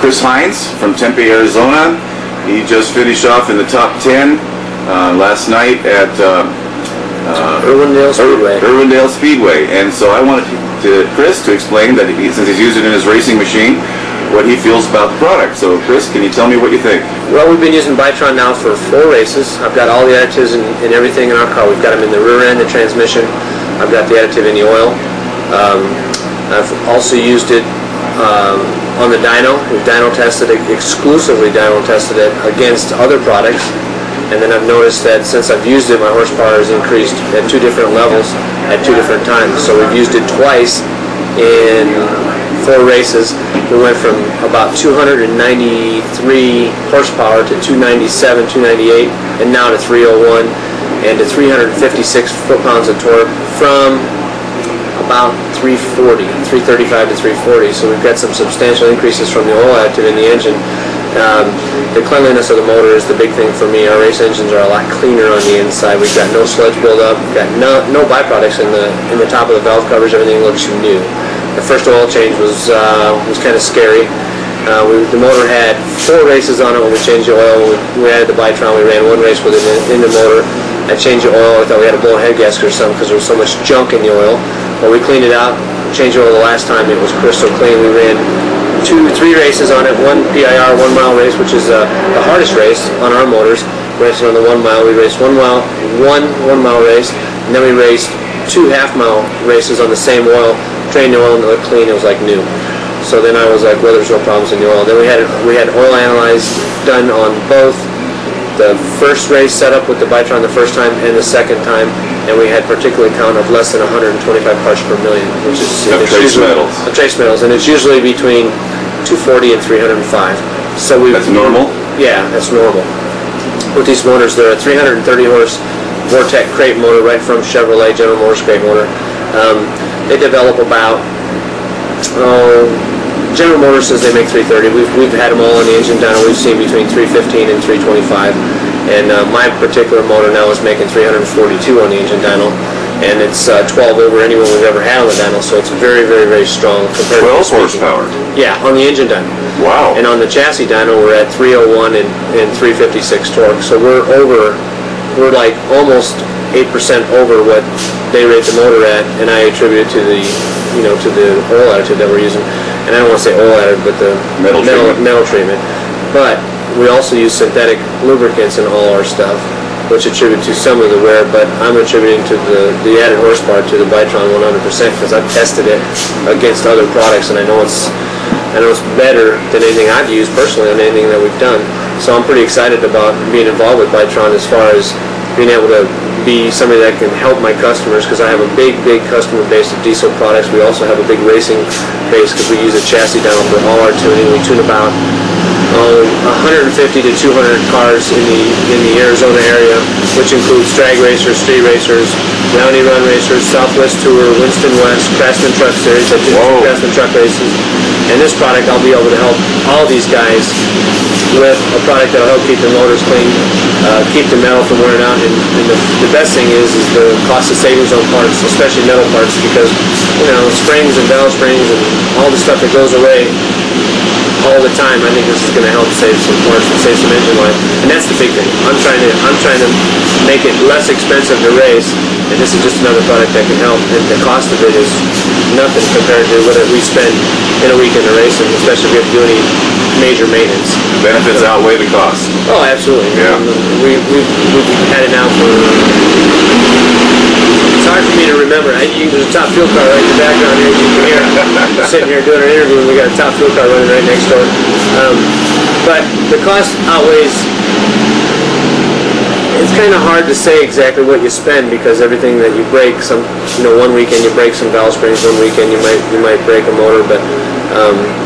Chris Hines from Tempe, Arizona. He just finished off in the top 10 last night at Irwindale Speedway. And so I wanted Chris to explain that since he's using it in his racing machine, what he feels about the product. So Chris, can you tell me what you think? Well, we've been using Bitron now for 4 races. I've got all the additives and everything in our car. We've got them in the rear end, the transmission. I've got the additive in the oil. I've also used it on the dyno. We've dyno tested it, exclusively dyno tested it against other products. And then I've noticed that since I've used it, my horsepower has increased at 2 different levels at 2 different times. So we've used it twice in 4 races. We went from about 293 horsepower to 297, 298, and now to 301 and to 356 foot-pounds of torque from about 340, 335 to 340. So we've got some substantial increases from the oil additive in the engine. The cleanliness of the motor is the big thing for me. Our race engines are a lot cleaner on the inside. We've got no sludge buildup. We've got no byproducts in the top of the valve covers. Everything looks new. The first oil change was kind of scary. The motor had 4 races on it when we changed the oil. We added the Bitron. We ran 1 race with it in the motor. I changed the oil. I thought we had a blown head gasket or something because there was so much junk in the oil. But we cleaned it out, changed the oil the last time. It was crystal clean. We ran 3 races on it. 1 PIR 1 mile race, which is the hardest race on our motors. Racing on the 1 mile. We raced 1 mile race, and then we raced 2 half-mile races on the same oil. Drained the oil and it looked clean. It was like new. So then I was like, well, there's no problems in the oil. Then we had oil analyzed done on both the first race set up with the Bitron the first time and the second time, and we had particulate count of less than 125 parts per million, which is trace metals. Trace metals, and it's usually between 240 and 305. So that's normal? Yeah, that's normal. With these motors, they're a 330 horse Vortec crate motor right from Chevrolet, General Motors crate motor. They develop about, General Motors says they make 330. We've had them all on the engine dyno. We've seen between 315 and 325. And my particular motor now is making 342 on the engine dyno. And it's 12 over anyone we've ever had on the dyno. So it's very, very, very strong compared 12 horsepower? Yeah, on the engine dyno. Wow. And on the chassis dyno, we're at 301 and 356 torque. So we're like almost 8% over what they rate the motor at, and I attribute it to the oil additive that we're using. And I don't want to say oil additive, but the metal treatment. But we also use synthetic lubricants in all our stuff, which attribute to some of the wear, but I'm attributing to the added horsepower to the Bitron 100% because I've tested it against other products, and I know it's better than anything I've used personally on anything that we've done. So I'm pretty excited about being involved with Bitron as far as being able to be somebody that can help my customers, because I have a big customer base of diesel products. We also have a big racing base because we use a chassis dyno for all our tuning. We tune about 150 to 200 cars in the Arizona area, which includes drag racers, street racers, Roundy Run racers, Southwest Tour, Winston West, Craftsman Truck Series. I do Craftsman Truck races. And this product, I'll be able to help all these guys with a product that will help keep their motors clean, keep the metal from wearing out, and the best thing is the cost of savings on parts, especially metal parts, because springs and valve springs and all the stuff that goes away all the time. I think this is going to help save some parts and save some engine life, and that's the big thing. I'm trying to make it less expensive to race, and this is just another product that can help. And the cost of it is nothing compared to what we spend in a week in the racing, especially if we have to do any major maintenance. The benefits outweigh the cost. Oh, absolutely. Yeah. We've had it now for. It's hard for me to remember. There's a top fuel car right in the background here. You can hear we're sitting here doing our interview, and we got a top fuel car running right next door. But the cost outweighs. It's kind of hard to say exactly what you spend because everything that you break, one weekend you break some valve springs, one weekend you might break a motor, but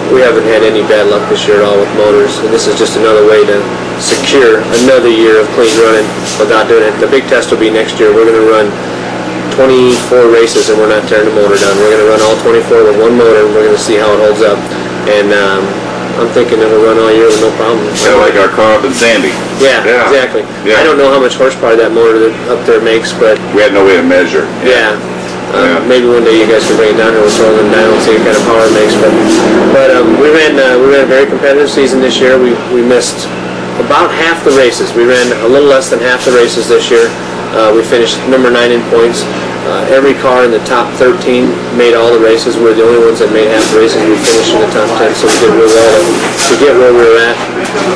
we haven't had any bad luck this year at all with motors, and this is just another way to secure another year of clean running without doing it. The big test will be next year. We're going to run 24 races and we're not tearing the motor down. We're going to run all 24 with one motor, and we're going to see how it holds up. And I'm thinking it'll run all year with no problem. Kind of like our car up in Sandy. Yeah, exactly. Yeah. I don't know how much horsepower that motor up there makes, but we had no way to measure. Yeah. Maybe one day you guys can bring it down here with Rolling down and see what kind of power it makes. But we ran a very competitive season this year. We missed about half the races. We ran a little less than half the races this year. We finished number 9 in points. Every car in the top 13 made all the races. We were the only ones that made half the races. We finished in the top 10, so we did really well to get where we were at.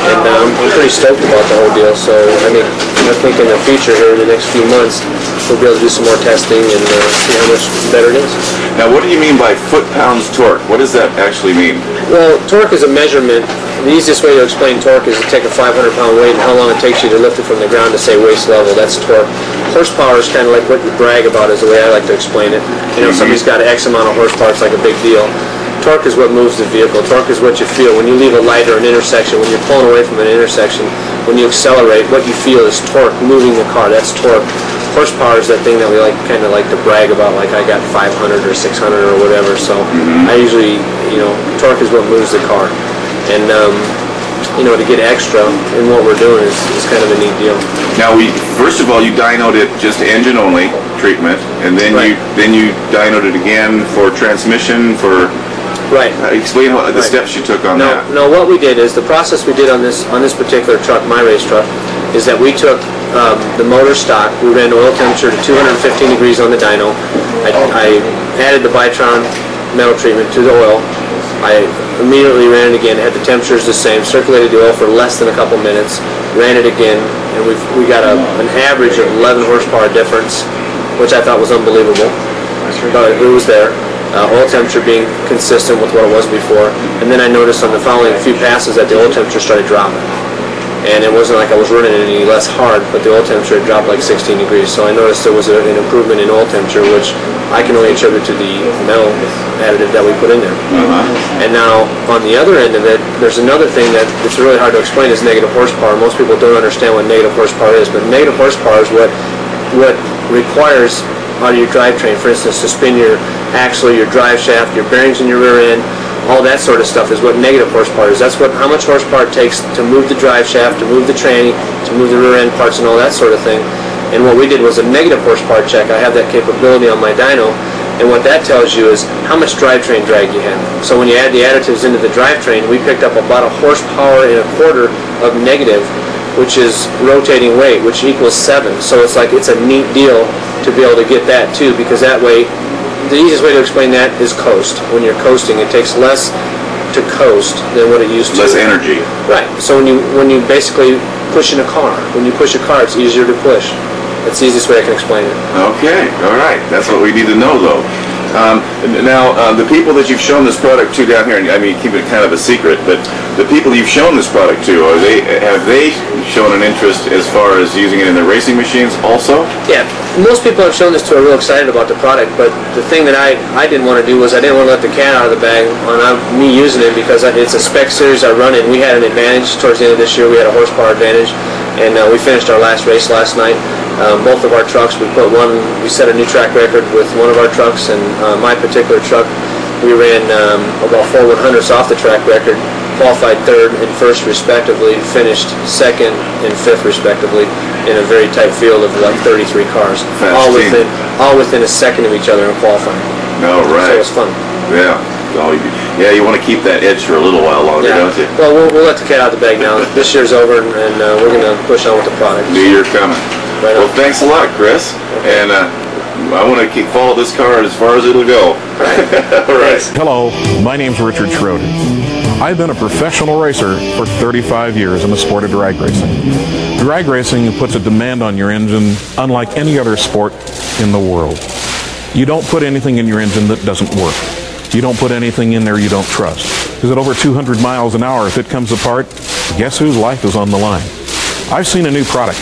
And I'm pretty stoked about the whole deal. So I think in the future here, in the next few months, we'll be able to do some more testing and see how much better it is. Now, what do you mean by foot-pounds torque? What does that actually mean? Well, torque is a measurement. The easiest way to explain torque is to take a 500-pound weight and how long it takes you to lift it from the ground to say waist level. That's torque. Horsepower is kind of like what you brag about, is the way I like to explain it. You know, if somebody's got X amount of horsepower, it's like a big deal. Torque is what moves the vehicle. Torque is what you feel. When you leave a light or an intersection, when you're pulling away from an intersection, when you accelerate, what you feel is torque moving the car. That's torque. Horsepower is that thing that we kind of like to brag about, like I got 500 or 600 or whatever. So I usually, torque is what moves the car. And to get extra in what we're doing is kind of a neat deal. Now, first of all, you dynoed it just engine only treatment, and then you dynoed it again for transmission, for... Right. Explain the steps you took on that. No, what we did is, the process we did on this particular truck, my race truck, is that we took the motor stock. We ran oil temperature to 215 degrees on the dyno. I added the Bitron metal treatment to the oil. I immediately ran it again, had the temperatures the same, circulated the oil for less than a couple minutes, ran it again, and we got an average of 11 horsepower difference, which I thought was unbelievable. But it was there. Oil temperature being consistent with what it was before. And then I noticed on the following few passes that the oil temperature started dropping. And it wasn't like I was running it any less hard, but the oil temperature had dropped like 16 degrees. So I noticed there was an improvement in oil temperature, which I can only attribute to the metal additive that we put in there. And now, on the other end of it, there's another thing that it's really hard to explain, is negative horsepower. Most people don't understand what negative horsepower is, but negative horsepower is what requires out of your drivetrain, for instance, to spin your axle, your drive shaft, your bearings in your rear end, all that sort of stuff is what negative horsepower is. That's how much horsepower it takes to move the drive shaft, to move the tranny, to move the rear end parts and all that sort of thing. And what we did was a negative horsepower check. I have that capability on my dyno, and what that tells you is how much drivetrain drag you have. So when you add the additives into the drivetrain, we picked up about 1.25 horsepower of negative, which is rotating weight, which equals 7. So it's a neat deal to be able to get that too, because that way, the easiest way to explain that is coast. When you're coasting, it takes less to coast than what it used to. Less energy. Right. So when you basically push in a car, when you push a car, it's easier to push. That's the easiest way I can explain it. Okay, all right. That's what we need to know, though. Now, the people that you've shown this product to down here, and I mean, keep it kind of a secret, but the people you've shown this product to, have they shown an interest as far as using it in their racing machines also? Yeah, most people I've shown this to are real excited about the product, but the thing that I didn't want to do was I didn't want to let the cat out of the bag on me using it, because it's a spec series I run in. We had an advantage towards the end of this year. We had a horsepower advantage, and we finished our last race last night. Both of our trucks, we set a new track record with one of our trucks, and my particular truck, we ran about 4 100ths off the track record, qualified 3rd and 1st respectively, finished 2nd and 5th respectively in a very tight field of like 33 cars, all within a second of each other in qualifying. Oh, right. So it was fun. Yeah. Yeah, you want to keep that edge for a little while longer, don't you? Well, we'll let the cat out of the bag now. This year's over, and we're going to push on with the product. New year coming. Right well, thanks a lot, Chris. Okay. And I want to follow this car as far as it'll go. All right. Hello, my name's Richard Schroeder. I've been a professional racer for 35 years in the sport of drag racing. Drag racing puts a demand on your engine unlike any other sport in the world. You don't put anything in your engine that doesn't work. You don't put anything in there you don't trust. Because at over 200 miles an hour, if it comes apart, guess whose life is on the line? I've seen a new product.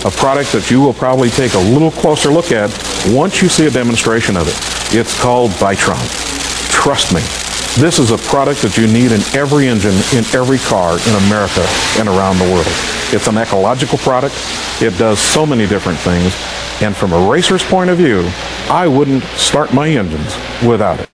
A product that you will probably take a little closer look at once you see a demonstration of it. It's called Bitron. Trust me, this is a product that you need in every engine, in every car in America and around the world. It's an ecological product. It does so many different things. And from a racer's point of view, I wouldn't start my engines without it.